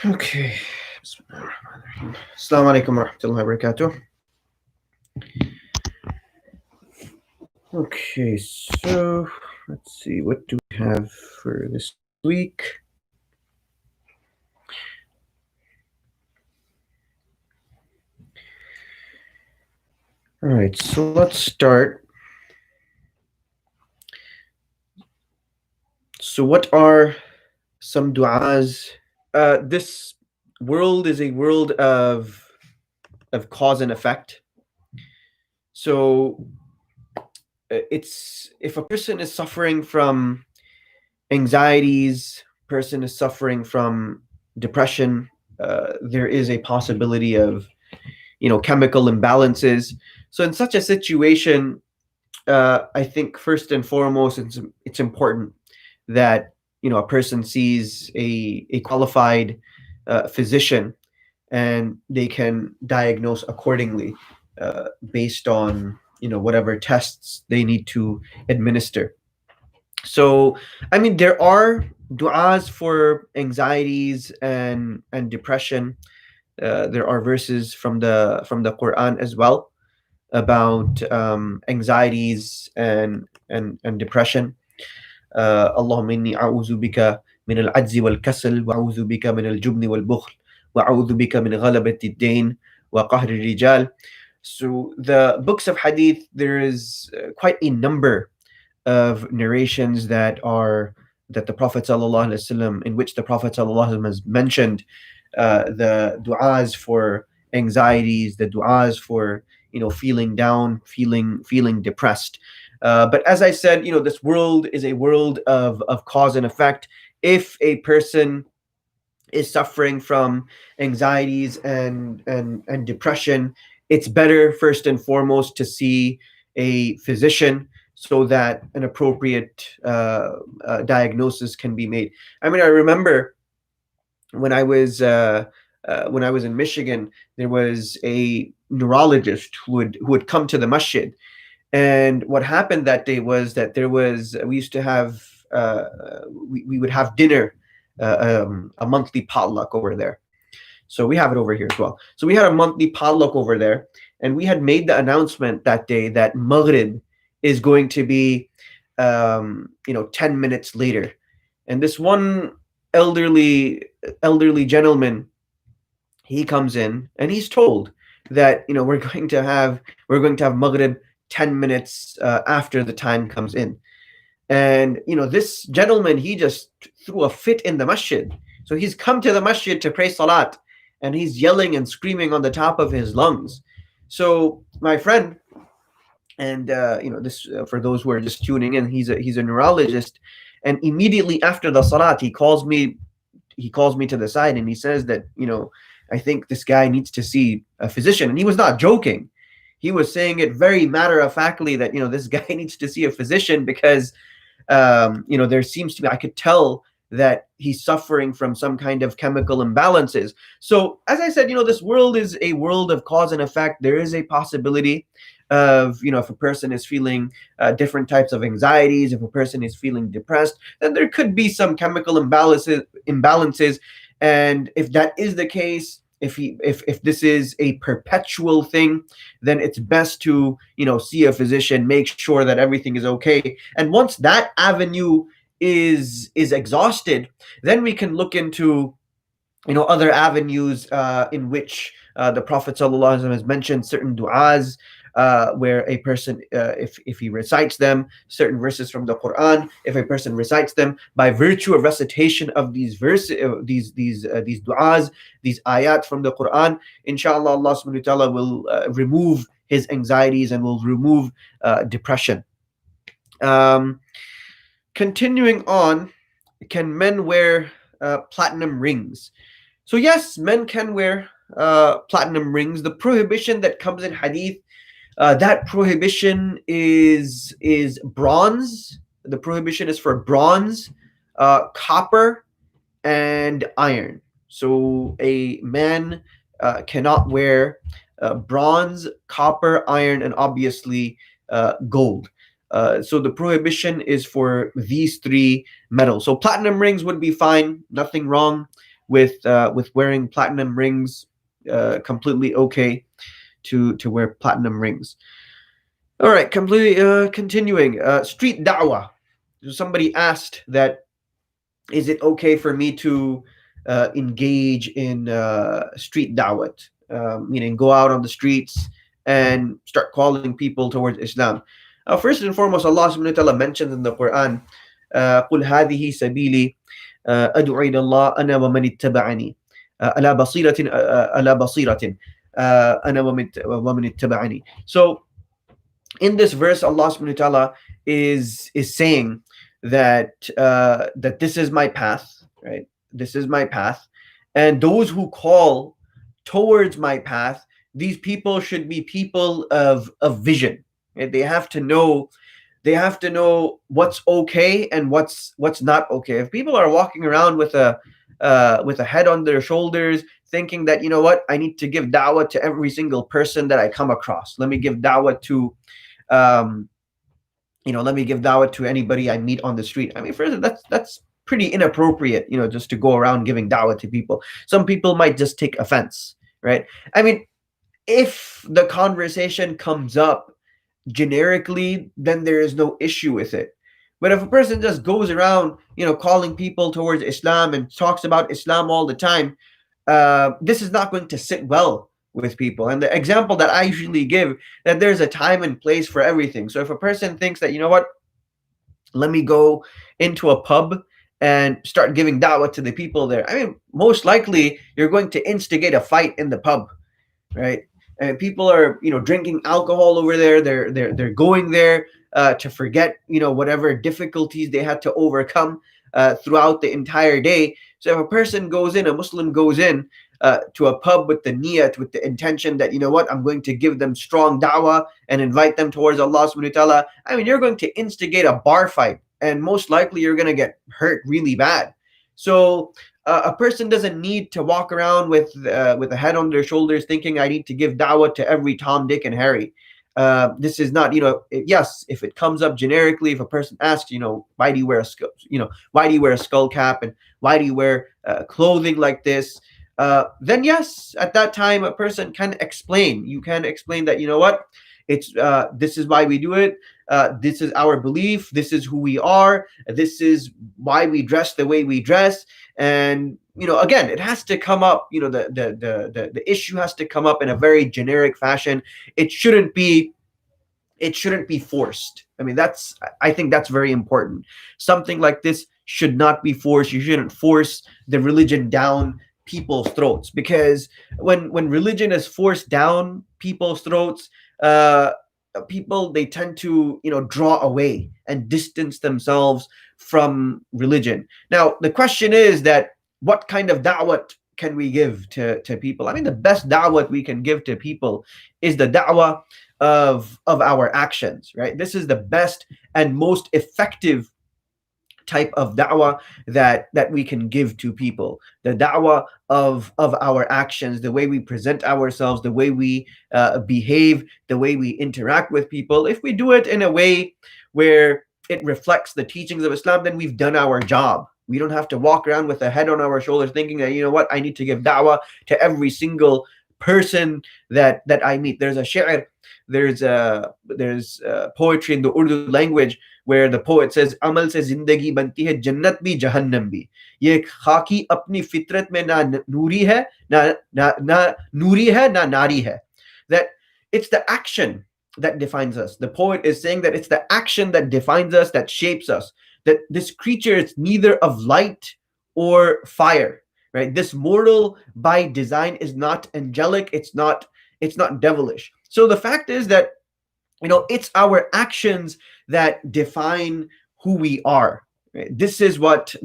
Okay. Assalamu alaikum wa rahmatullahi wa barakatuh. Okay, so let's see, what do we have for this week? All right, so let's start. So, what are some du'as? This world is a world of cause and effect. So, it's if a person is suffering from anxieties, person is suffering from depression, there is a possibility of chemical imbalances. So in such a situation, I think first and foremost, it's important that a person sees a qualified physician, and they can diagnose accordingly based on whatever tests they need to administer. So, I mean, there are du'as for anxieties and depression. There are verses from the Quran as well about anxieties and depression. اللهم إني أعوذ بك من العجز والكسل وأعوذ بك من الجبن والبخل وأعوذ بك من غلبة الدين وقهر الرجال. So the books of hadith, there is quite a number of narrations that the Prophet sallallahu alaihi wasallam, in which the Prophet sallallahu alaihi wasallam has mentioned the du'as for anxieties, the du'as for feeling down, feeling depressed. But as I said, this world is a world of cause and effect. If a person is suffering from anxieties and depression, it's better first and foremost to see a physician so that an appropriate diagnosis can be made. I mean, I remember when I was in Michigan, there was a neurologist who would come to the masjid, and what happened that day was that we used to have we would have dinner, a monthly potluck over there. So we have it over here as well. So we had a monthly potluck over there, and we had made the announcement that day that Maghrib is going to be 10 minutes later. And this one elderly gentleman, he comes in and he's told that we're going to have Maghrib 10 minutes after the time comes in. And this gentleman, he just threw a fit in the masjid. So he's come to the masjid to pray salat, and he's yelling and screaming on the top of his lungs. So my friend, and this for those who are just tuning in, he's a neurologist, and immediately after the salat, he calls me to the side, and he says that I think this guy needs to see a physician. And he was not joking. He was saying it very matter of factly that this guy needs to see a physician because there seems to be, I could tell that he's suffering from some kind of chemical imbalances. So as I said, this world is a world of cause and effect. There is a possibility of if a person is feeling different types of anxieties, if a person is feeling depressed, then there could be some chemical imbalances. And if that is the case, if this is a perpetual thing, then it's best to see a physician, make sure that everything is okay. And once that avenue is exhausted, then we can look into other avenues in which the Prophet sallallahu alaihi wasallam has mentioned certain du'as, where a person, if he recites them, certain verses from the Quran, if a person recites them by virtue of recitation of these verses, these du'as, these ayat from the Quran, inshallah, Allah subhanahu wa ta'ala will remove his anxieties and will remove depression. Continuing on, can men wear platinum rings? So yes, men can wear platinum rings. The prohibition that comes in hadith, that prohibition is bronze. The prohibition is for bronze, copper, and iron. So a man cannot wear bronze, copper, iron, and obviously gold. So the prohibition is for these three metals. So platinum rings would be fine, nothing wrong. with wearing platinum rings. Completely okay to wear platinum rings. All right, completely continuing. Street da'wah. Somebody asked that, is it okay for me to engage in street da'wat, meaning go out on the streets and start calling people towards Islam? First and foremost, Allah subhanahu wa ta'ala mentions in the Quran, قُلْ هَذِهِ سَبِيلِي أَدْعُو إِلَى اللَّهِ أَنَا وَمَنِ اتَّبَعَنِي عَلَى بَصِيرَةٍ أَنَا وَمَنِ اتَّبَعَنِي. So in this verse, Allah subhanahu wa ta'ala is saying that that this is my path, right? This is my path, and those who call towards my path, these people should be people of vision. Right? They have to know what's okay and what's not okay. If people are walking around with a head on their shoulders, thinking that, you know what, I need to give da'wah to every single person that I come across. Let me give da'wah to um, let me give dawah to anybody I meet on the street. I mean, first, that's pretty inappropriate, just to go around giving dawah to people. Some people might just take offense, right? I mean, if the conversation comes up generically, then there is no issue with it. But if a person just goes around, calling people towards Islam and talks about Islam all the time, this is not going to sit well with people. And the example that I usually give, that there's a time and place for everything. So if a person thinks that, you know what, let me go into a pub and start giving da'wah to the people there, I mean, most likely you're going to instigate a fight in the pub, right? And people are, drinking alcohol over there. They're going there to forget, whatever difficulties they had to overcome throughout the entire day. So if a person goes in, a Muslim goes in to a pub with the niyat, with the intention that, you know what, I'm going to give them strong da'wah and invite them towards Allah subhanahu wa ta'ala, I mean, you're going to instigate a bar fight, and most likely you're going to get hurt really bad. So a person doesn't need to walk around with a head on their shoulders thinking, I need to give da'wah to every Tom, Dick, and Harry. This is not, yes, if it comes up generically, if a person asks, why do you wear a skull, why do you wear a skull cap, and why do you wear clothing like this? Then yes, at that time, a person can explain. You can explain that, you know what, it's this is why we do it. This is our belief. This is who we are. This is why we dress the way we dress. And again, it has to come up. The issue has to come up in a very generic fashion. It shouldn't be forced. I mean, I think that's very important. Something like this should not be forced. You shouldn't force the religion down people's throats, because when religion is forced down people's throats, people, they tend to draw away and distance themselves from religion. Now the question is that, what kind of da'wah can we give to people? I mean, the best da'wah we can give to people is the da'wah of our actions, right? This is the best and most effective type of da'wah that we can give to people. The da'wah of our actions, the way we present ourselves, the way we behave, the way we interact with people. If we do it in a way where it reflects the teachings of Islam, then we've done our job. We don't have to walk around with a head on our shoulders thinking that, you know what, I need to give da'wah to every single person that I meet. There's a shi'r, there's poetry in the Urdu language where the poet says, amal se zindagi banti hai, jannat bhi, jahannam bhi. Ye khaki apni fitrat mein na nuri hai, na nuri hai, na nari hai. That it's the action that defines us. The poet is saying that it's the action that defines us, that shapes us. That this creature is neither of light or fire, right? This mortal by design is not angelic. It's not devilish. So the fact is that, it's our actions that define who we are. Right? This is what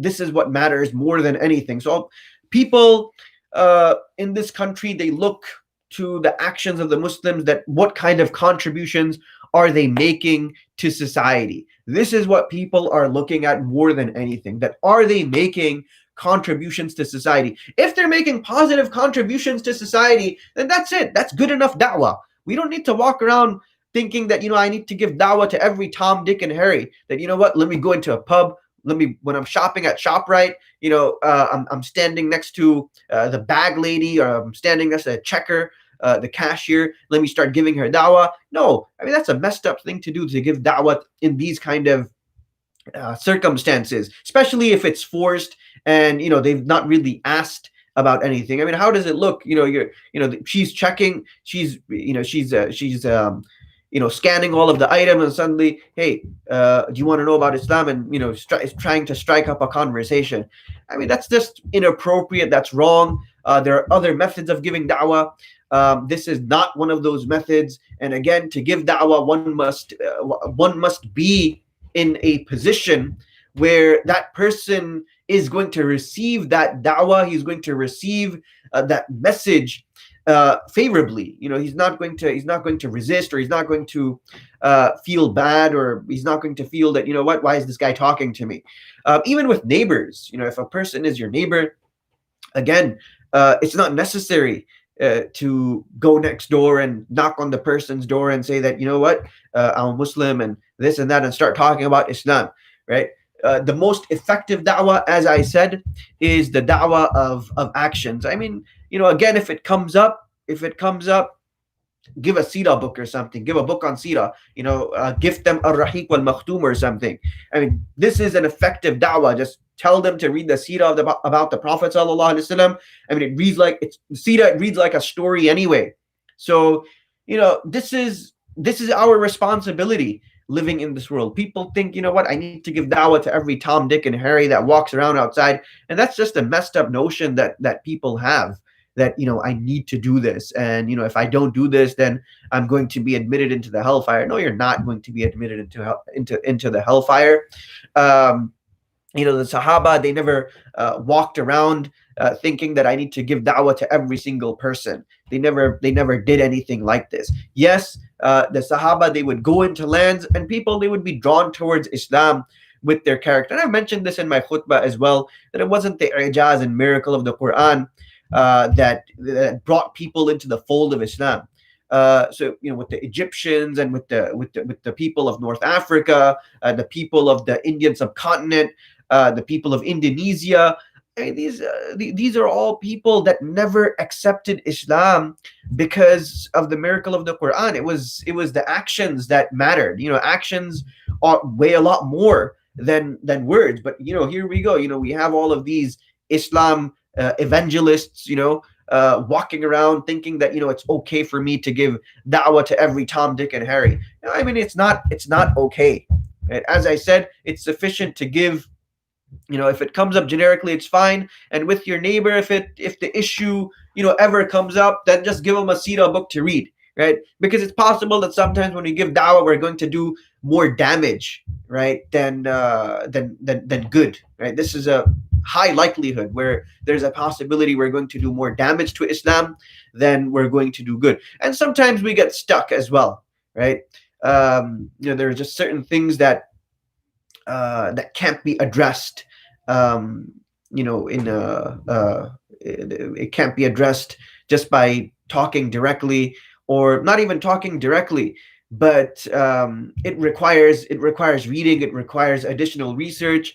matters more than anything. So people in this country, they look to the actions of the Muslims, that what kind of contributions are they making to society? This is what people are looking at more than anything, that are they making contributions to society? If they're making positive contributions to society, then that's it. That's good enough da'wah. We don't need to walk around thinking that, I need to give da'wah to every Tom, Dick, and Harry. That, let me go into a pub when I'm shopping at ShopRite, I'm standing next to the bag lady, or I'm standing next to a checker, the cashier. Let me start giving her da'wah. No, I mean, that's a messed up thing to do, to give da'wah in these kind of circumstances, especially if it's forced and they've not really asked about anything. I mean, how does it look? She's checking, she's scanning all of the items, and suddenly, hey, do you want to know about Islam? And trying to strike up a conversation. I mean, that's just inappropriate. That's wrong. There are other methods of giving da'wah. This is not one of those methods. And again, to give da'wah, one must be in a position where that person is going to receive that da'wah, he's going to receive that message favorably. He's not going to resist, or he's not going to feel bad, or he's not going to feel that, why is this guy talking to me? Even with neighbors, if a person is your neighbor, again, it's not necessary to go next door and knock on the person's door and say that, I'm a Muslim and this and that, and start talking about Islam, right? The most effective da'wah, as I said, is the da'wah of actions. I mean, again, if it comes up, give a Sira book or something, give a book on Sira, gift them Ar-Rahiq wal-Makhtum or something. I mean, this is an effective da'wah. Just tell them to read the Sira about the Prophet sallallahu alaihi wasallam. I mean, it reads like a story anyway. So, this is our responsibility living in this world. People think, I need to give da'wah to every Tom, Dick, and Harry that walks around outside. And that's just a messed up notion that people have, that, I need to do this. And, if I don't do this, then I'm going to be admitted into the hellfire. No, you're not going to be admitted into the hellfire. The Sahaba, they never walked around thinking that I need to give da'wah to every single person. They never did anything like this. Yes, the Sahaba, they would go into lands, and people, they would be drawn towards Islam with their character. And I mentioned this in my khutbah as well, that it wasn't the ijaz and miracle of the Quran that brought people into the fold of Islam. So with the Egyptians and with the people of North Africa, the people of the Indian subcontinent, the people of Indonesia, I mean, these are all people that never accepted Islam because of the miracle of the Quran. It was the actions that mattered. Actions weigh a lot more than words. But here we go. We have all of these Islam evangelists, walking around thinking that it's okay for me to give da'wah to every Tom, Dick, and Harry. I mean, it's not okay. Right? As I said, it's sufficient to give. If it comes up generically, it's fine. And with your neighbor, if the issue ever comes up, then just give them a Sira book to read, right? Because it's possible that sometimes when we give da'wah, we're going to do more damage, right, than good, right? This is a high likelihood where there's a possibility we're going to do more damage to Islam than we're going to do good. And sometimes we get stuck as well, right? There are just certain things that can't be addressed. It can't be addressed just by talking directly, or not even talking directly, but it requires reading. It requires additional research.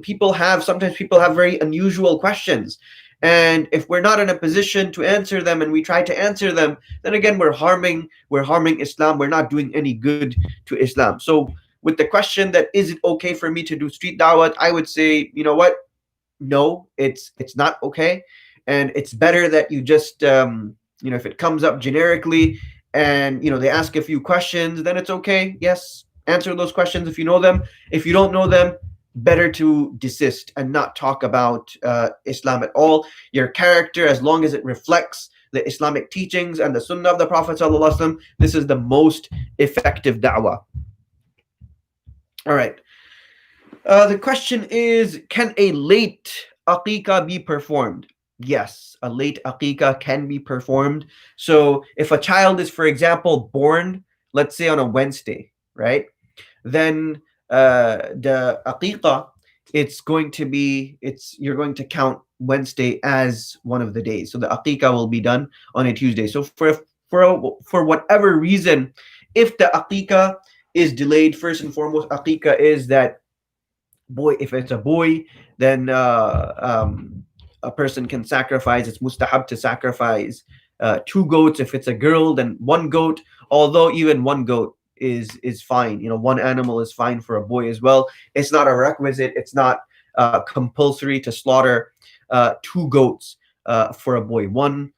People have very unusual questions, and if we're not in a position to answer them, and we try to answer them, then again we're harming Islam. We're not doing any good to Islam. So with the question that is it okay for me to do street da'wah, I would say, no, it's not okay. And it's better that you just if it comes up generically and they ask a few questions, then it's okay. Yes, answer those questions if you know them. If you don't know them, better to desist and not talk about Islam at all. Your character, as long as it reflects the Islamic teachings and the Sunnah of the Prophet ﷺ, this is the most effective da'wah. All right. The question is, can a late aqiqah be performed? Yes, a late aqiqah can be performed. So if a child is, for example, born, let's say on a Wednesday, right? Then the aqiqah, you're going to count Wednesday as one of the days. So the aqiqah will be done on a Tuesday. So for whatever reason, if the aqiqah is delayed. First and foremost, aqiqah is that boy. If it's a boy, then a person can sacrifice. It's mustahab to sacrifice two goats. If it's a girl, then one goat. Although even one goat is fine. One animal is fine for a boy as well. It's not a requisite. It's not compulsory to slaughter two goats for a boy. One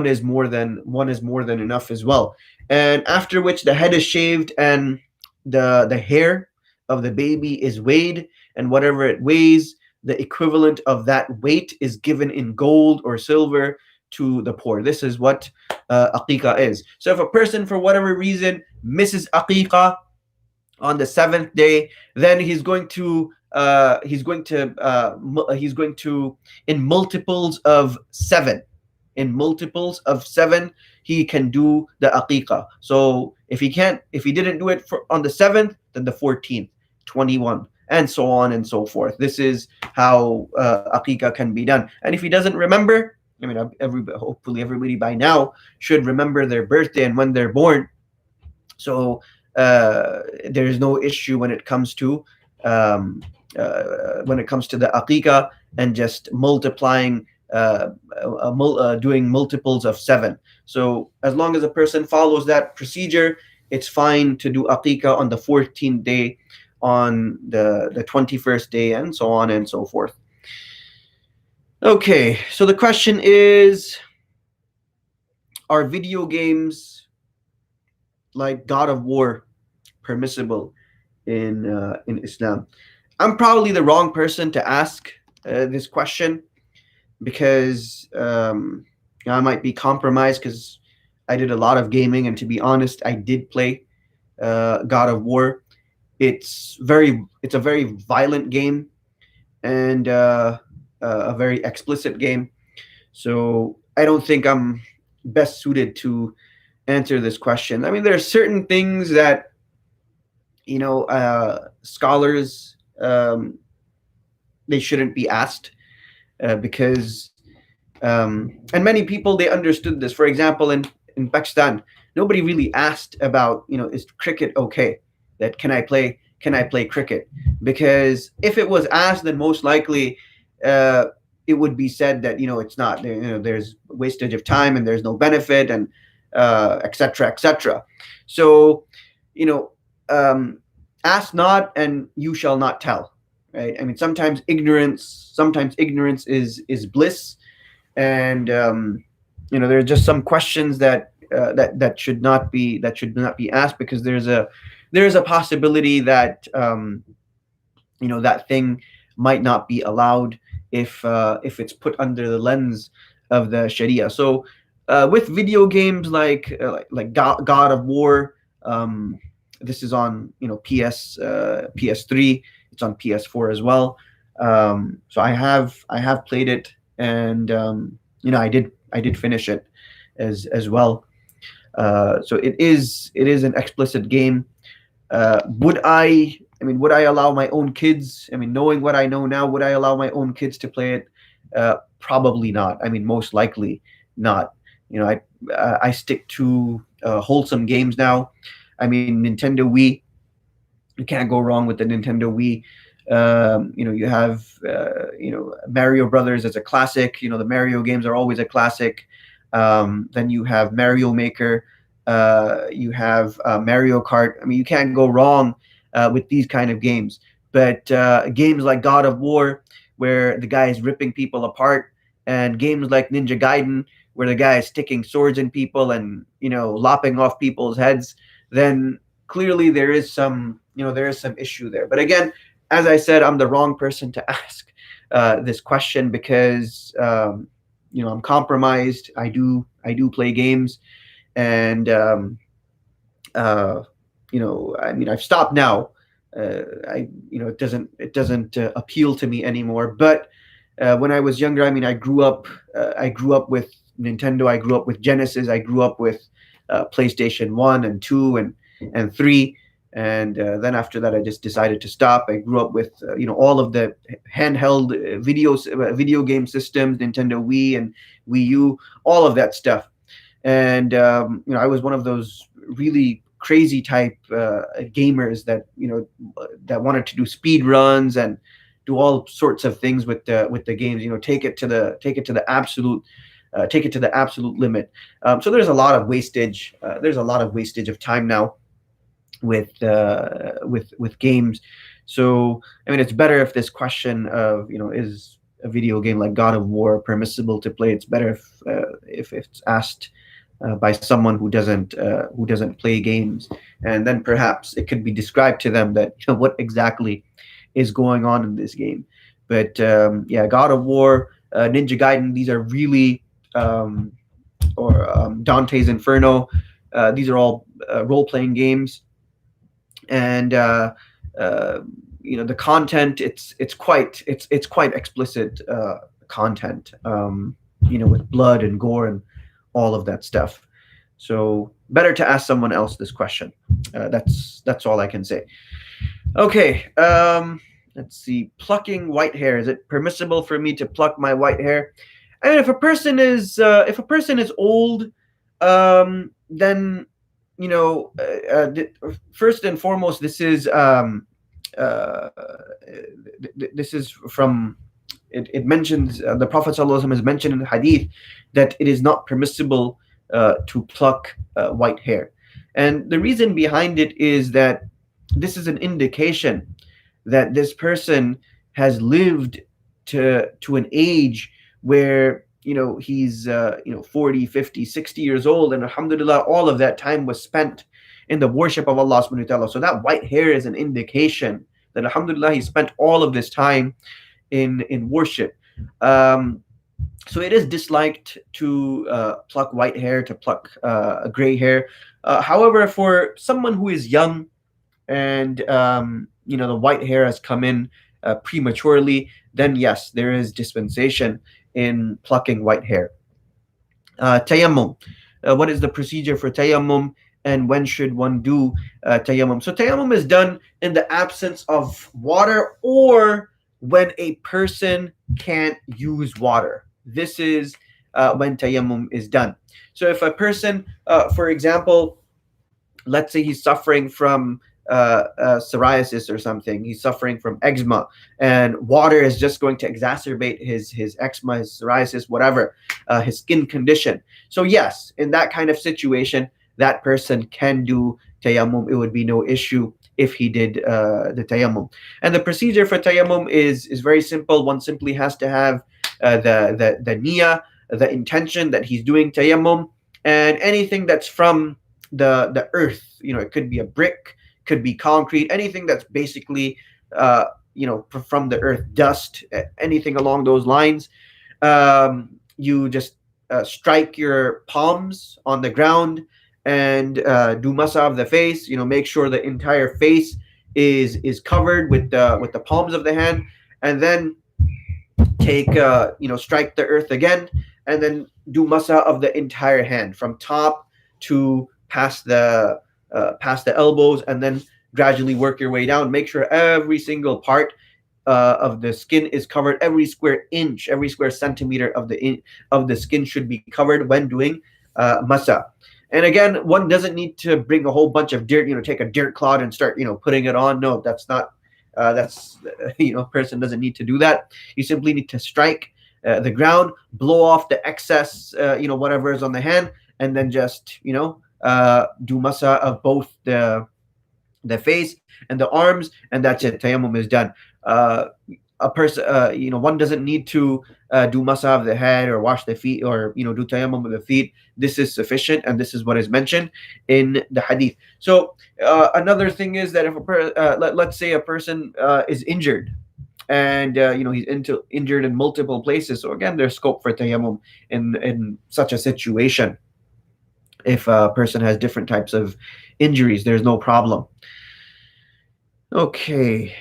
is more than enough as well. And after which the head is shaved and the hair of the baby is weighed, and whatever it weighs, the equivalent of that weight is given in gold or silver to the poor. This is what aqiqah is. So if a person for whatever reason misses aqiqah on the seventh day, then he's going to in multiples of seven. In multiples of seven, he can do the aqiqah. So if he didn't do it on the 7th, then the 14th, 21, and so on and so forth. This is how aqiqah can be done. And if he doesn't remember, hopefully everybody by now should remember their birthday and when they're born. So there's no issue when it comes to the aqiqah and just multiplying, doing multiples of 7. So as long as a person follows that procedure, it's fine to do aqiqah on the 14th day, on the 21st day, and so on and so forth. Okay, so the question is, are video games like God of War permissible in Islam? I'm probably the wrong person to ask this question, because I might be compromised, because I did a lot of gaming, and to be honest, I did play God of War. It's a very violent game, and a very explicit game. So I don't think I'm best suited to answer this question. There are certain things that scholars, they shouldn't be asked, because and many people, they understood this. For example, in Pakistan, nobody really asked about, is cricket okay? That can I play cricket? Because if it was asked, then most likely it would be said that it's not. There's wastage of time and there's no benefit, and etc. etc. So ask not and you shall not tell, right? Sometimes ignorance is bliss, and there are just some questions that should not be asked, because there's a possibility that that thing might not be allowed if it's put under the lens of the Sharia. So with video games like God of War, this is on PS3. It's on PS4 as well. So I have played it, and I did finish it as well. So it is an explicit game. Would I allow my own kids? Knowing what I know now, would I allow my own kids to play it? Probably not. Most likely not. I stick to wholesome games now. Nintendo Wii. You can't go wrong with the Nintendo Wii. You have Mario Brothers as a classic. The Mario games are always a classic. Then you have Mario Maker. You have Mario Kart. You can't go wrong with these kind of games. But games like God of War, where the guy is ripping people apart, and games like Ninja Gaiden, where the guy is sticking swords in people and lopping off people's heads, then clearly there is some issue there. But again, as I said, I'm the wrong person to ask this question, because I'm compromised. I do play games, and I've stopped now. It doesn't appeal to me anymore. But when I was younger, I grew up with Nintendo. I grew up with Genesis. I grew up with PlayStation 1 and 2 and 3. And then after that, I just decided to stop. I grew up with all of the handheld video game systems, Nintendo Wii and Wii U, all of that stuff. And I was one of those really crazy type gamers that that wanted to do speed runs and do all sorts of things with the games. Take it to the absolute limit. So there's a lot of wastage. There's a lot of wastage of time now with games. So I mean, it's better if this question of is a video game like God of War permissible to play? It's better if it's asked by someone who doesn't play games, and then perhaps it could be described to them that what exactly is going on in this game. But yeah, God of War, Ninja Gaiden, these are really or Dante's Inferno. These are all role-playing games, and the content it's quite explicit content, with blood and gore and all of that stuff. So better to ask someone else this question. That's all I can say. Okay, let's see. Plucking white hair. Is it permissible for me to pluck my white hair? I mean, if a person is old, then first and foremost, this is from it mentions the Prophet ﷺ has mentioned in the hadith that it is not permissible to pluck white hair, and the reason behind it is that this is an indication that this person has lived to an age where he's 40, 50, 60 years old, and alhamdulillah, all of that time was spent in the worship of Allah subhanahu wa ta'ala. So that white hair is an indication that alhamdulillah he spent all of this time in worship. So it is disliked to pluck white hair, to pluck gray hair. However, for someone who is young and the white hair has come in prematurely, then yes, there is dispensation in plucking white hair. Tayammum. What is the procedure for tayammum, and when should one do tayammum? So tayammum is done in the absence of water or when a person can't use water. This is when tayammum is done. So if a person, for example, let's say he's suffering from psoriasis or something, he's suffering from eczema, and water is just going to exacerbate his eczema, his psoriasis, whatever, his skin condition. So yes, in that kind of situation, that person can do tayammum. It would be no issue if he did the tayammum. And the procedure for tayammum is very simple. One simply has to have the niyyah, the intention that he's doing tayammum, and anything that's from the earth, it could be a brick, could be concrete, anything that's basically from the earth, dust, anything along those lines. You just strike your palms on the ground and do masa of the face. Make sure the entire face is covered with the palms of the hand, and then take strike the earth again, and then do masa of the entire hand from top to past the elbows, and then gradually work your way down. Make sure every single part of the skin is covered. Every square inch, every square centimeter of the skin should be covered when doing masa. And again, one doesn't need to bring a whole bunch of dirt, take a dirt clod and start, putting it on. No, that's not, person doesn't need to do that. You simply need to strike the ground, blow off the excess, whatever is on the hand, and then just, do masa of both the face and the arms, and that's it. Tayammum is done. A person, one doesn't need to do masa of the head or wash the feet or do tayammum of the feet. This is sufficient, and this is what is mentioned in the hadith. So another thing is that if let's say a person is injured, and he's injured in multiple places. So again, there's scope for tayammum in such a situation. If a person has different types of injuries, there's no problem. Okay.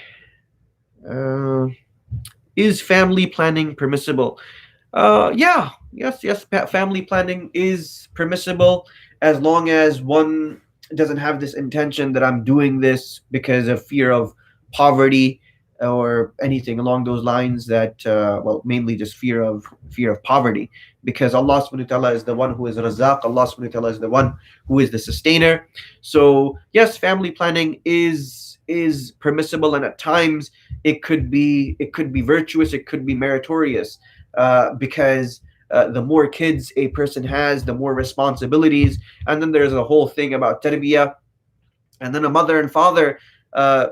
Is family planning permissible? Yes. Family planning is permissible as long as one doesn't have this intention that I'm doing this because of fear of poverty. or anything along those lines, that well, mainly just fear of poverty, because Allah subhanahu wa ta'ala is the one who is Razaq. Allah subhanahu wa ta'ala is the one who is the sustainer. So yes, family planning is permissible, and at times it could be virtuous, it could be meritorious, because the more kids a person has, the more responsibilities. And then there's a whole thing about tarbiyah. And then a mother and father, if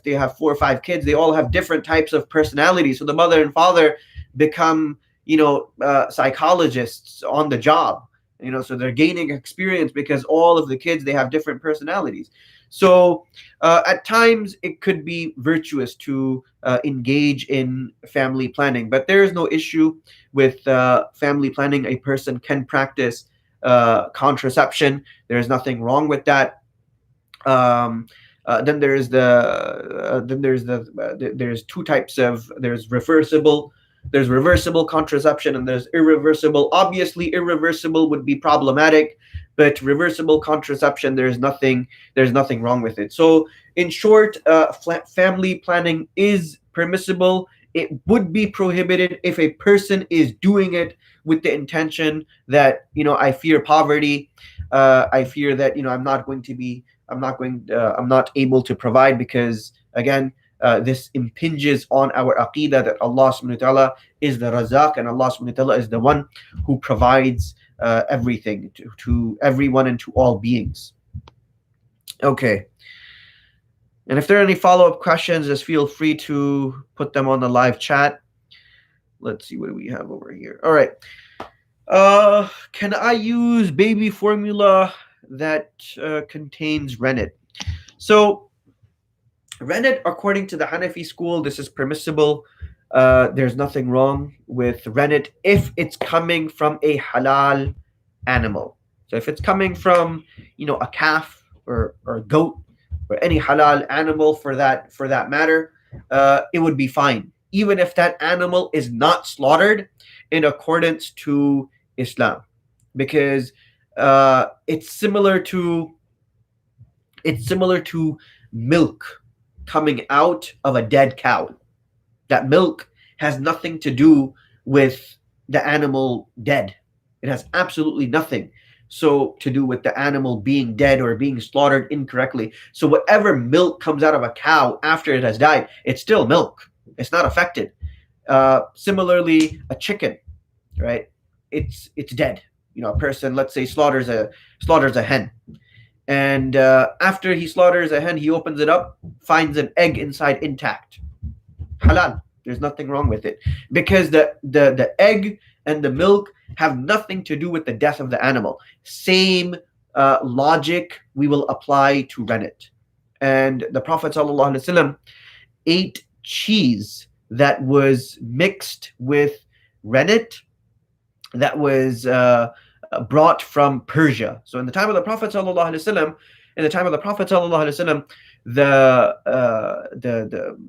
they have 4 or 5 kids, they all have different types of personalities. So the mother and father become, psychologists on the job. So they're gaining experience, because all of the kids, they have different personalities. So at times it could be virtuous to engage in family planning, but there is no issue with family planning. A person can practice contraception. There's nothing wrong with that. There's two types of there's reversible contraception, and there's irreversible. Obviously, irreversible would be problematic, but reversible contraception, there's nothing wrong with it. So in short, family planning is permissible. It would be prohibited if a person is doing it with the intention that, I fear poverty, I fear that, I'm not able to provide, because again, this impinges on our aqidah that Allah subhanahu wa ta'ala is the Razaq, and Allah subhanahu wa ta'ala is the one who provides everything to everyone and to all beings. Okay. And if there are any follow-up questions, just feel free to put them on the live chat. Let's see, what do we have over here? All right. Can I use baby formula that contains rennet? So rennet, according to the Hanafi school, this is permissible. There's nothing wrong with rennet if it's coming from a halal animal. So if it's coming from, a calf or a goat or any halal animal for that matter, it would be fine, even if that animal is not slaughtered in accordance to Islam, because it's similar to milk coming out of a dead cow. That milk has nothing to do with the animal dead. It has absolutely nothing to do with the animal being dead or being slaughtered incorrectly. So whatever milk comes out of a cow after it has died, it's still milk. It's not affected. Similarly, a chicken, right? It's dead. A person, let's say, slaughters a hen, and after he slaughters a hen, he opens it up, finds an egg inside intact. Halal. There's nothing wrong with it, because the egg and the milk have nothing to do with the death of the animal. Same logic we will apply to rennet. And the Prophet ﷺ ate cheese that was mixed with rennet, that was brought from Persia. So in the time of the Prophet ﷺ,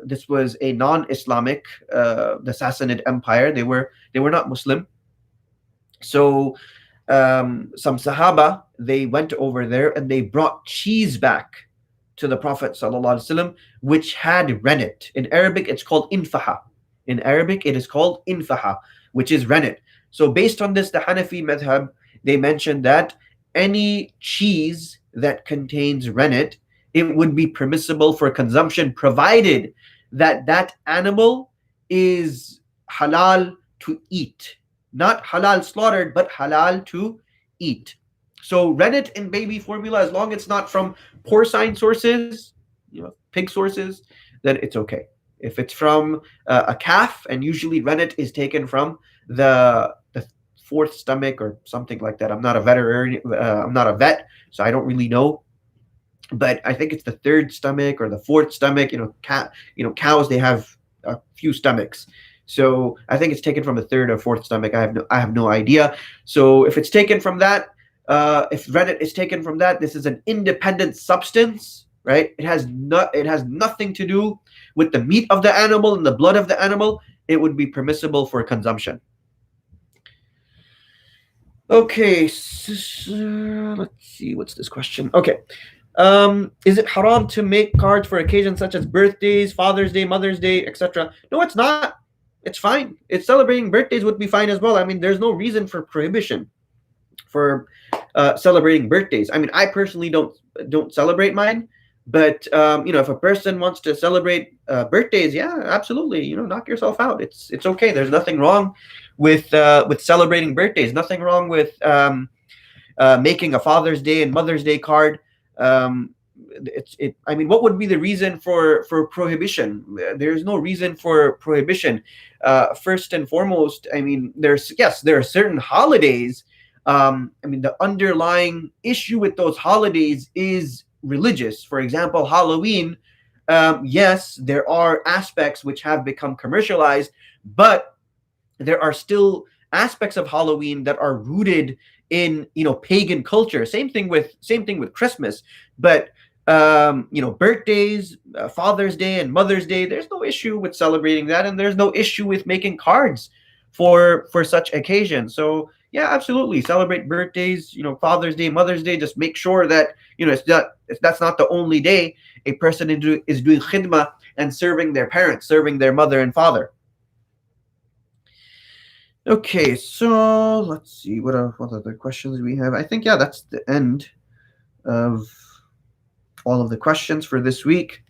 this was a non-Islamic, the Sassanid Empire. They were not Muslim. So some Sahaba, they went over there and they brought cheese back to the Prophet ﷺ, which had rennet. In Arabic, it's called infaha. In Arabic, it is called infaha, which is rennet. So based on this, the Hanafi madhab, they mentioned that any cheese that contains rennet, it would be permissible for consumption, provided that that animal is halal to eat. Not halal slaughtered, but halal to eat. So rennet in baby formula, as long as it's not from porcine sources, pig sources, then it's okay. If it's from a calf, and usually rennet is taken from the fourth stomach or something like that. I'm not a veterinarian. I'm not a vet, so I don't really know. But I think it's the third stomach or the fourth stomach. Cows, they have a few stomachs. So I think it's taken from the third or fourth stomach. I have no idea. So if it's taken from that, if rennet is taken from that, this is an independent substance, right? It has nothing to do with the meat of the animal and the blood of the animal. It would be permissible for consumption. Okay, let's see, what's this question? Okay. Is it haram to make cards for occasions such as birthdays, Father's Day, Mother's Day, etc.? No, it's not. It's fine. It's celebrating birthdays would be fine as well. I mean, there's no reason for prohibition for celebrating birthdays. I mean, I personally don't celebrate mine, but if a person wants to celebrate birthdays, yeah, absolutely. Knock yourself out. It's okay. There's nothing wrong with celebrating birthdays. Nothing wrong with making a Father's Day and Mother's Day card. I mean, what would be the reason for prohibition? There's no reason for prohibition. First and foremost, I mean, there are certain holidays. I mean, the underlying issue with those holidays is religious. For example, Halloween. Yes, there are aspects which have become commercialized, but there are still aspects of Halloween that are rooted in pagan culture. Same thing with Christmas. But birthdays, Father's Day and Mother's Day, there's no issue with celebrating that, and there's no issue with making cards for such occasions. So yeah, absolutely celebrate birthdays, Father's Day, Mother's Day. Just make sure that that's not the only day a person is doing khidmah and serving their parents, serving their mother and father. Okay, so let's see what other questions we have. I think that's the end of all of the questions for this week.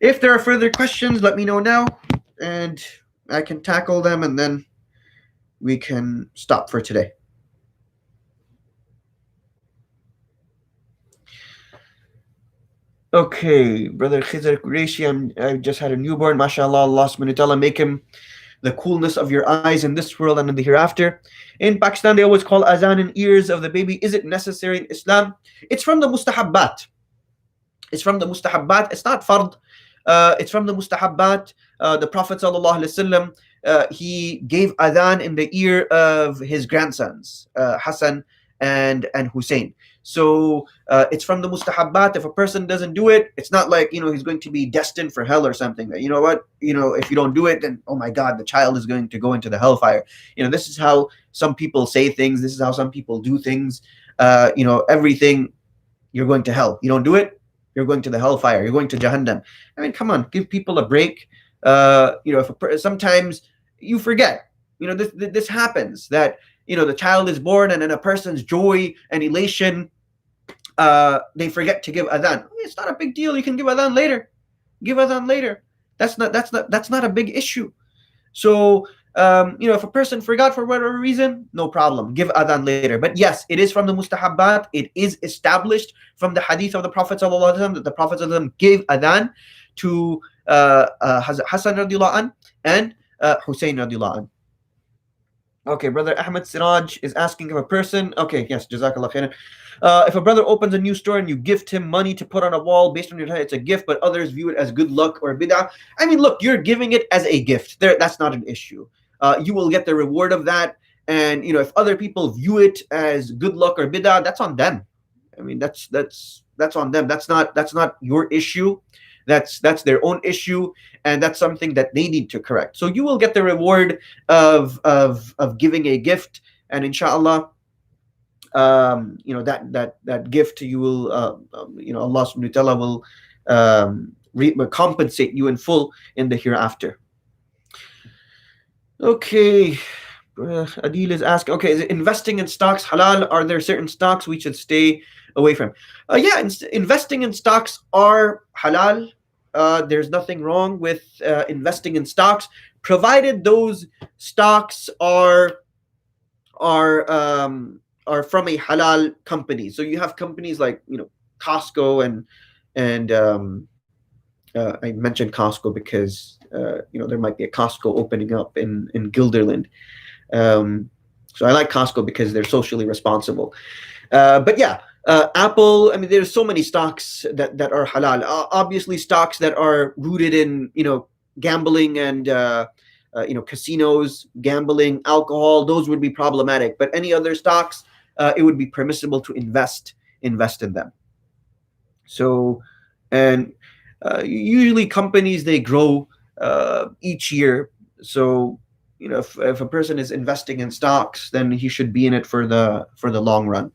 If there are further questions, let me know now, and I can tackle them, and then we can stop for today. Okay, brother Khizr Qureshi, I just had a newborn. MashaAllah, Allah subhanahu wa ta'ala make him the coolness of your eyes in this world and in the hereafter. In Pakistan, they always call azan in ears of the baby. Is it necessary in Islam? It's from the mustahabbat. It's from the mustahabbat. It's not fard. It's from the mustahabbat. The Prophet ﷺ, he gave adhan in the ear of his grandsons, Hassan and Hussein. So it's from the mustahabbat. If a person doesn't do it, it's not like he's going to be destined for hell or something. That if you don't do it, then oh my God, the child is going to go into the hellfire. This is how some people say things. This is how some people do things. Everything, you're going to hell. You don't do it, you're going to the hellfire. You're going to Jahannam. I mean, come on, give people a break. Sometimes you forget. This happens, that the child is born, and in a person's joy and elation, they forget to give adhan. It's not a big deal. You can give adhan later. Give adhan later. That's not a big issue. So if a person forgot for whatever reason, no problem. Give adhan later. But yes, it is from the mustahabbat. It is established from the hadith of the Prophet ﷺ that the Prophet ﷺ gave adhan to Hassan radiallahu anh and Hussein radiallahu anh. Okay, brother Ahmed Siraj is asking if a person, yes, Jazakallah khairan. If a brother opens a new store and you gift him money to put on a wall based on your height, it's a gift, but others view it as good luck or bid'ah. I mean, look, you're giving it as a gift. That's not an issue. You will get the reward of that. And, if other people view it as good luck or bid'ah, that's on them. I mean, that's on them. That's not your issue. That's their own issue, and that's something that they need to correct. So you will get the reward of giving a gift, and inshallah, that gift you will, Allah subhanahu wa ta'ala will compensate you in full in the hereafter. Okay. Adil is asking, is it investing in stocks halal? Are there certain stocks we should stay away from? Investing in stocks are halal. There's nothing wrong with investing in stocks, provided those stocks are from a halal company. So you have companies like Costco and I mentioned Costco because there might be a Costco opening up in Guilderland. So I like Costco because they're socially responsible. But yeah. Apple, I mean, there's so many stocks that are halal. Obviously, stocks that are rooted in, gambling and, casinos, gambling, alcohol, those would be problematic. But any other stocks, it would be permissible to invest in them. So, and usually companies, they grow each year. So, if a person is investing in stocks, then he should be in it for the long run.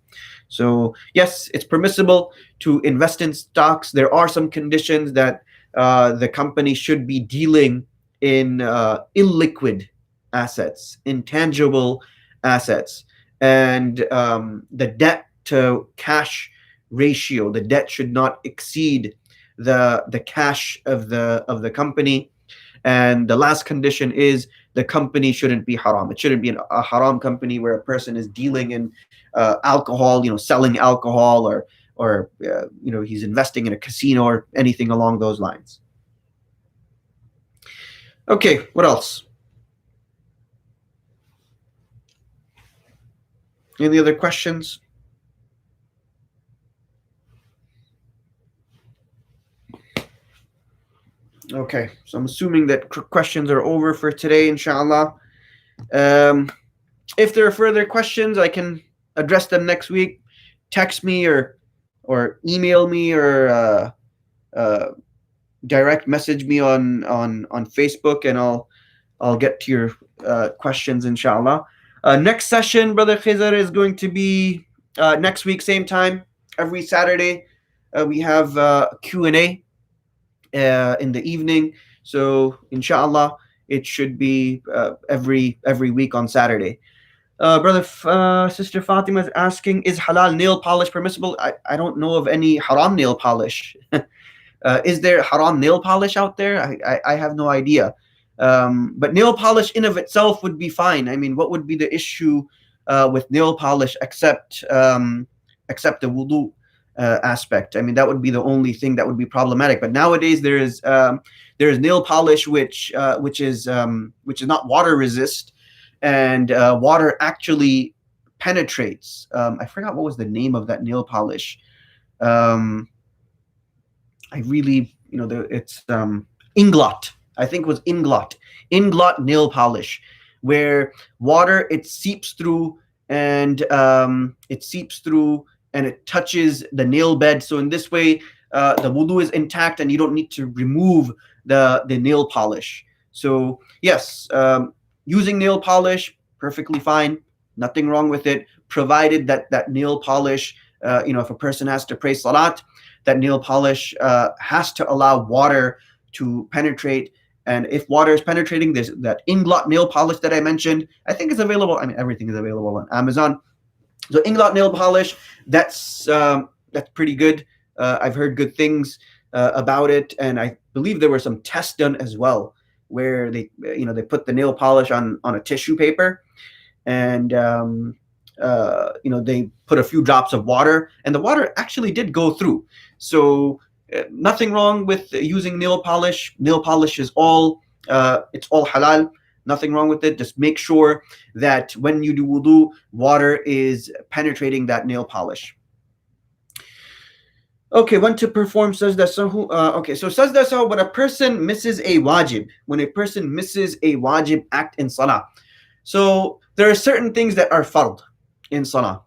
So yes, it's permissible to invest in stocks. There are some conditions that the company should be dealing in illiquid assets, intangible assets, and the debt to cash ratio. The debt should not exceed the cash of the company. And the last condition is the company shouldn't be haram. It shouldn't be a haram company where a person is dealing in alcohol, selling alcohol, or he's investing in a casino or anything along those lines. Okay, what else? Any other questions? Okay, so I'm assuming that questions are over for today, inshallah. If there are further questions, I can address them next week. Text me or email me or direct message me on Facebook, and I'll get to your questions, inshallah. Next session, Brother Khizar, is going to be next week, same time, every Saturday. We have Q&A in the evening. So inshallah, it should be every week on Saturday. Sister Fatima is asking, is halal nail polish permissible? I don't know of any haram nail polish. Is there haram nail polish out there? I have no idea. But nail polish in of itself would be fine. I mean, what would be the issue with nail polish except the wudu aspect? I mean, that would be the only thing that would be problematic. But nowadays there is nail polish which is not water resist, and water actually penetrates. I forgot what was the name of that nail polish. I really, it's Inglot. I think it was Inglot nail polish, where water, it seeps through and it touches the nail bed. So in this way, the wudu is intact and you don't need to remove the nail polish. So yes, using nail polish, perfectly fine, nothing wrong with it, provided that nail polish, if a person has to pray salat, that nail polish has to allow water to penetrate. And if water is penetrating, there's that Inglot nail polish that I mentioned. I think it's available. I mean, everything is available on Amazon. So Inglot nail polish, that's pretty good. I've heard good things about it, and I believe there were some tests done as well, where they put the nail polish on a tissue paper, and they put a few drops of water, and the water actually did go through. So nothing wrong with using nail polish. Nail polish is it's all halal. Nothing wrong with it. Just make sure that when you do wudu, water is penetrating that nail polish. Okay, when to perform sajda sahu. Okay, so sajda sahu, when a person misses a wajib, act in salah. So there are certain things that are fard in salah.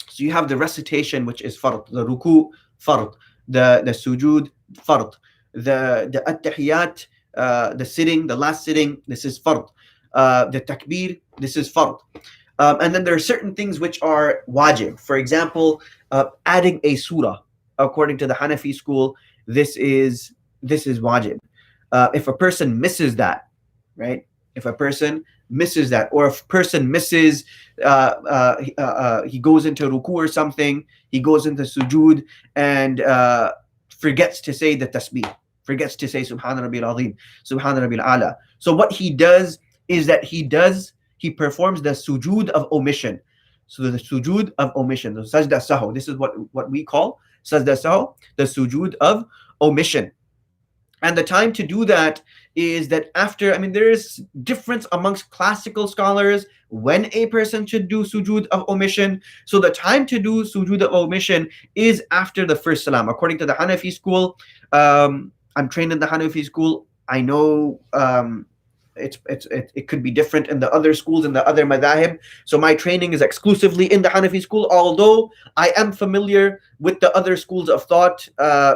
So you have the recitation, which is fard, the ruku, fard, the sujood, fard, the at-tahiyat, the sitting, the last sitting, this is fard, the takbir, this is fard. And then there are certain things which are wajib. For example, adding a surah. According to the Hanafi school, this is wajib. If a person misses that, right? If a person misses that, or if a person misses, he goes into ruku or something, he goes into sujood and forgets to say the tasbih, forgets to say Subhana Rabbil Azim, Subhana Rabbil Ala. So what he does is that he performs the sujood of omission. So the sujood of omission, the sajda sahu, this is what we call sajda sahu, the sujood of omission. And the time to do that is that after, there is difference amongst classical scholars when a person should do sujood of omission. So the time to do sujood of omission is after the first salam. According to the Hanafi school, I'm trained in the Hanafi school. I know it could be different in the other schools, in the other madhahib. So my training is exclusively in the Hanafi school, although I am familiar with the other schools of thought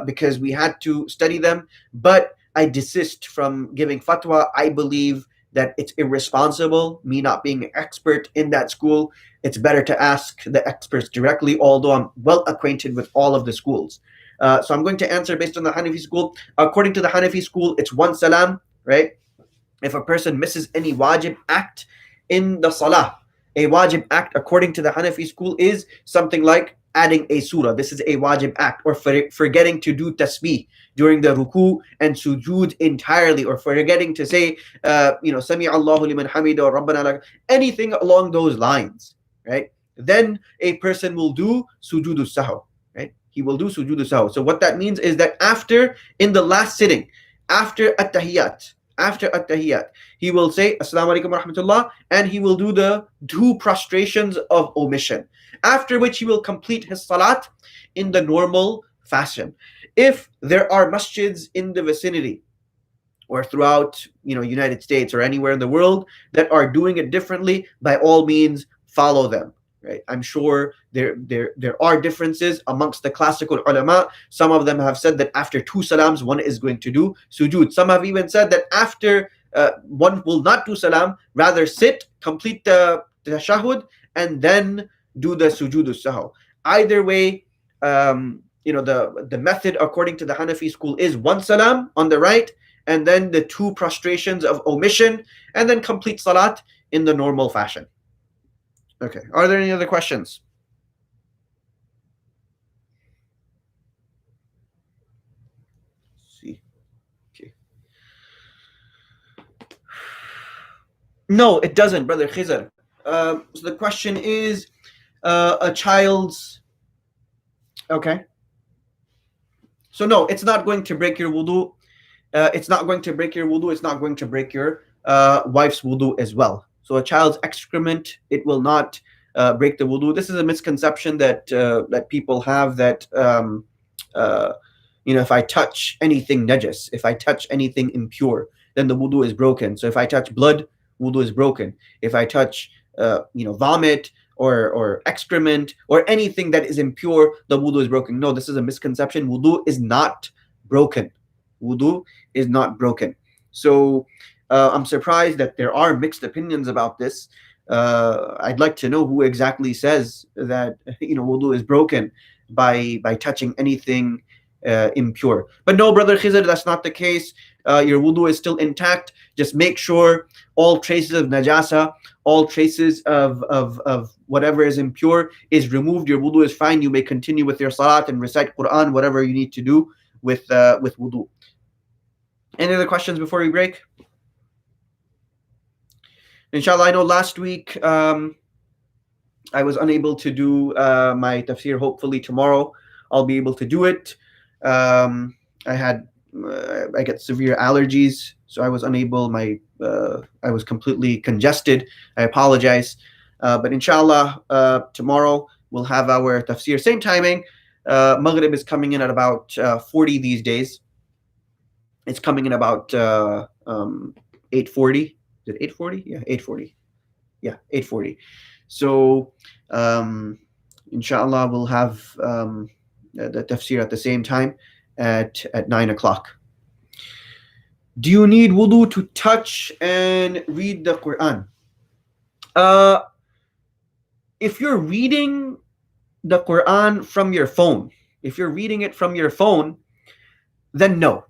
because we had to study them. But I desist from giving fatwa. I believe that it's irresponsible, me not being an expert in that school. It's better to ask the experts directly, although I'm well acquainted with all of the schools. So I'm going to answer based on the Hanafi school. According to the Hanafi school, it's one salam, right? If a person misses any wajib act in the salah, a wajib act according to the Hanafi school is something like adding a surah. This is a wajib act. Or forgetting to do tasbih during the ruku and sujood entirely, or forgetting to say Sami Allahu liman hamida or Rabbana lak, anything along those lines, right? Then a person will do sujudu sahw, right? He will do sujudu sahw. So what that means is that in the last sitting, after at-tahiyyat, he will say Assalamu alaikum wa rahmatullah, and he will do the 2 prostrations of omission, after which he will complete his salat in the normal fashion. If there are masjids in the vicinity or throughout United States or anywhere in the world that are doing it differently, by all means follow them. Right? I'm sure there are differences amongst the classical ulama. Some of them have said that after 2 salams, one is going to do sujood. Some have even said that after one will not do salam, rather sit, complete the tashahhud, and then do the sujood sahw. Either way, the method according to the Hanafi school is 1 salam on the right, and then the 2 prostrations of omission, and then complete salat in the normal fashion. Okay. Are there any other questions? Let's see. Okay. No, it doesn't, Brother Khizr. So the question is a child's... Okay. So no, it's not going to break your wudu. It's not going to break your wudu. It's not going to break your wife's wudu as well. So a child's excrement, it will not break the wudu. This is a misconception that people have, that if I touch anything najis, if I touch anything impure, then the wudu is broken. So if I touch blood, wudu is broken. If I touch vomit or excrement or anything that is impure, the wudu is broken. No, this is a misconception. Wudu is not broken. Wudu is not broken. So I'm surprised that there are mixed opinions about this. I'd like to know who exactly says that wudu is broken by touching anything impure. But no, Brother Khizr, that's not the case. Your wudu is still intact. Just make sure all traces of najasa, all traces of whatever is impure is removed. Your wudu is fine. You may continue with your salat and recite Quran, whatever you need to do with wudu. Any other questions before we break? Inshallah, I know last week I was unable to do my tafsir. Hopefully tomorrow I'll be able to do it. I get severe allergies, so I was unable. I was completely congested. I apologize. But inshallah, tomorrow we'll have our tafsir. Same timing. Maghrib is coming in at about 40 these days. It's coming in about 8:40. Is it 8:40? Yeah, 8:40. Yeah, 8:40. So, inshallah, we'll have the tafsir at the same time at 9 o'clock. Do you need wudu to touch and read the Quran? If you're reading the Quran from your phone, then no,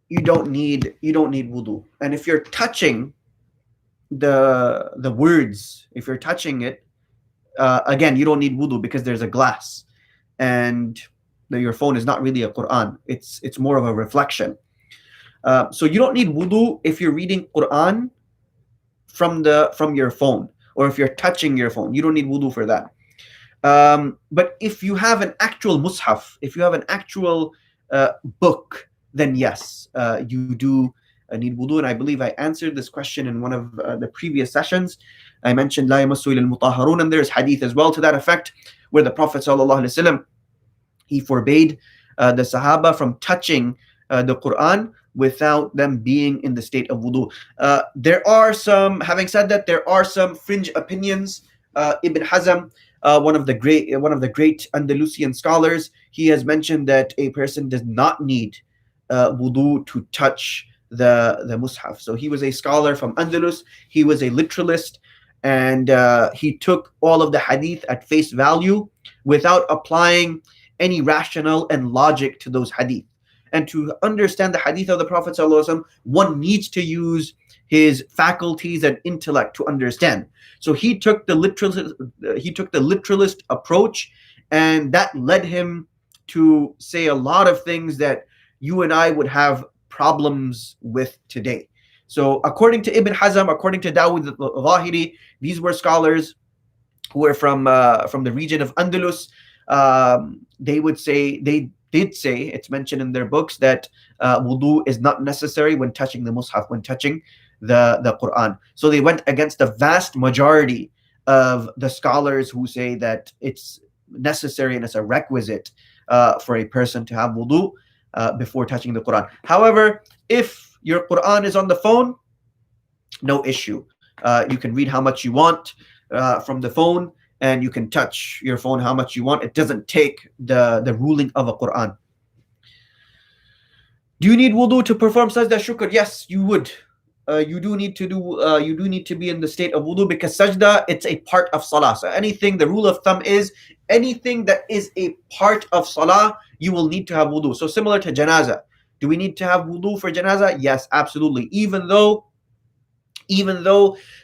you don't need wudu. And if you're touching the words, if you're touching it, again, you don't need wudu because there's a glass, and your phone is not really a Quran. It's more of a reflection. So you don't need wudu if you're reading Quran from your phone, or if you're touching your phone. You don't need wudu for that. But if you have an actual mushaf, if you have an actual book, then yes, you do need wudu. And I believe I answered this question in one of the previous sessions. I mentioned la yamassu illa al-mutahharun, and there's hadith as well to that effect, where the Prophet ﷺ, he forbade the Sahaba from touching the Quran without them being in the state of wudu. Having said that, there are some fringe opinions. Ibn Hazm, one of the great Andalusian scholars, he has mentioned that a person does not need wudu to touch the Mus'haf. So he was a scholar from Andalus. He was a literalist, and he took all of the hadith at face value without applying any rationale and logic to those hadith. And to understand the hadith of the Prophet ﷺ, one needs to use his faculties and intellect to understand. So he took the literalist approach, and that led him to say a lot of things that you and I would have problems with today. So according to Ibn Hazm, according to Dawud al-Zahiri, these were scholars who were from the region of Andalus. They did say, it's mentioned in their books, that wudu is not necessary when touching the Mus'haf, when touching the Quran. So they went against the vast majority of the scholars who say that it's necessary and it's a requisite for a person to have wudu before touching the Quran. However, if your Quran is on the phone, no issue. You can read how much you want from the phone, and you can touch your phone how much you want. It doesn't take the ruling of a Quran. Do you need wudu to perform sajda shukr? Yes, you would. You do need to be in the state of wudu, because sajda, it's a part of salah. So anything, the rule of thumb is anything that is a part of salah, you will need to have wudu. So similar to janazah. Do we need to have wudu for janazah? Yes, absolutely. Even though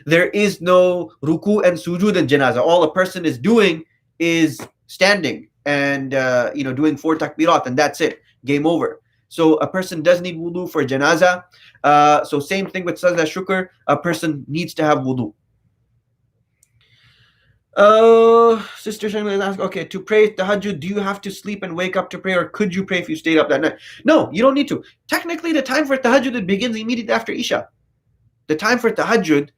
there is no ruku and sujood in janazah, all a person is doing is standing and doing 4 takbirat, and that's it. Game over. So a person does need wudu for janazah. So same thing with sajda shukr. A person needs to have wudu. Sister Shamila asks, okay, to pray tahajjud, do you have to sleep and wake up to pray, or could you pray if you stayed up that night? No, you don't need to. Technically, the time for tahajjud, it begins immediately after Isha. The time for tahajjud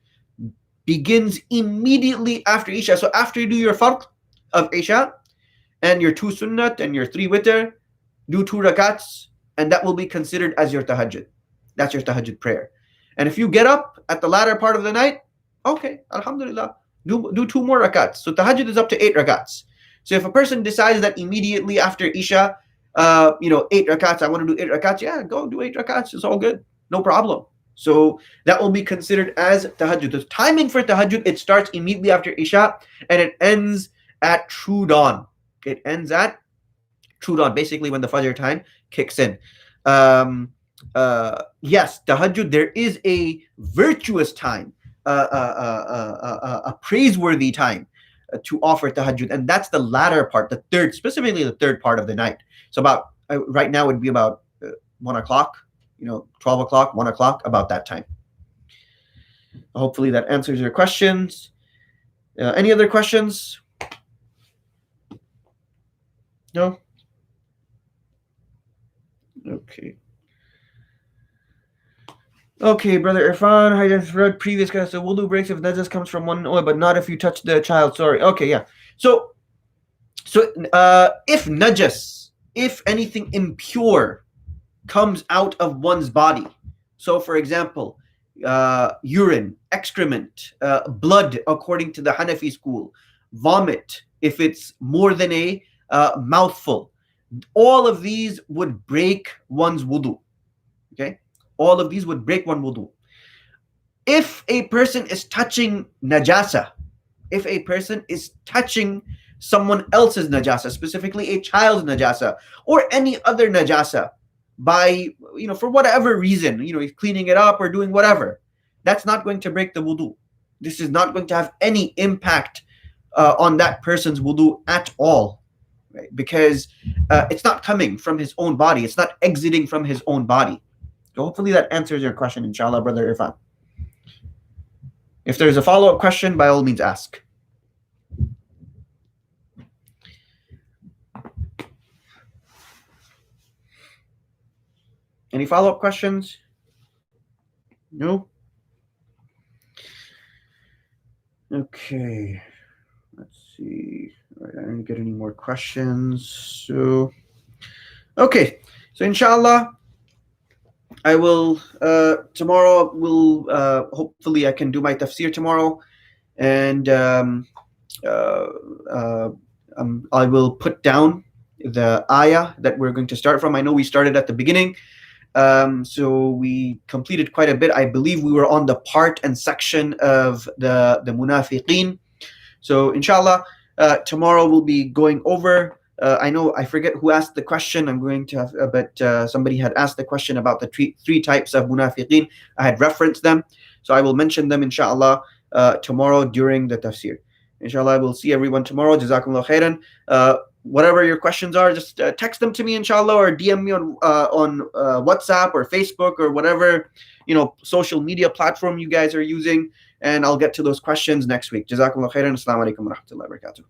begins immediately after Isha. So after you do your fard of Isha and your 2 sunnat and your 3 witr, do 2 rakats, and that will be considered as your tahajjud. That's your tahajjud prayer. And if you get up at the latter part of the night, okay, alhamdulillah, do 2 more rakats. So tahajjud is up to 8 rakats. So if a person decides that immediately after Isha, 8 rakats, I want to do 8 rakats, yeah, go do 8 rakats. It's all good. No problem. So that will be considered as tahajjud. The timing for tahajjud, it starts immediately after Isha and it ends at true dawn. It ends at true dawn, basically when the Fajr time kicks in. Yes, tahajjud, there is a virtuous time, a praiseworthy time to offer tahajjud, and that's the latter part, specifically the third part of the night. So about right now would be about 1 o'clock. 12 o'clock, 1 o'clock, about that time. Hopefully that answers your questions. Any other questions? No? Okay. Okay, Brother Irfan, I just read previous class. So wudu breaks if najas comes from one oil, but not if you touch the child. Sorry. Okay, yeah. So if najas, if anything impure comes out of one's body. So for example, urine, excrement, blood according to the Hanafi school, vomit, if it's more than a mouthful, all of these would break one's wudu. Okay? All of these would break one wudu. If a person is touching najasa, if a person is touching someone else's najasa, specifically a child's najasa, or any other najasa, by, for whatever reason, he's cleaning it up or doing whatever, that's not going to break the wudu. This is not going to have any impact on that person's wudu at all, right? Because it's not coming from his own body. It's not exiting from his own body. So hopefully that answers your question, inshallah, Brother Irfan. If there's a follow-up question, by all means ask. Any follow-up questions? No? Okay. Let's see. All right, I didn't get any more questions. So, okay. So inshallah, I will, tomorrow hopefully I can do my tafsir tomorrow. And I will put down the ayah that we're going to start from. I know we started at the beginning. So we completed quite a bit. I believe we were on the part and section of the munafiqeen. So inshallah, tomorrow we'll be going over. I know I forget who asked the question. I'm going to have, but somebody had asked the question about the three types of munafiqeen. I had referenced them, so I will mention them inshallah tomorrow during the tafsir. Inshallah, we'll see everyone tomorrow. Jazakumullah khairan. Whatever your questions are, just text them to me inshallah, or DM me on WhatsApp or Facebook or whatever social media platform you guys are using, and I'll get to those questions next week. Jazakumullah khairan. Assalamu alaikum wa rahmatullahi wa barakatuh.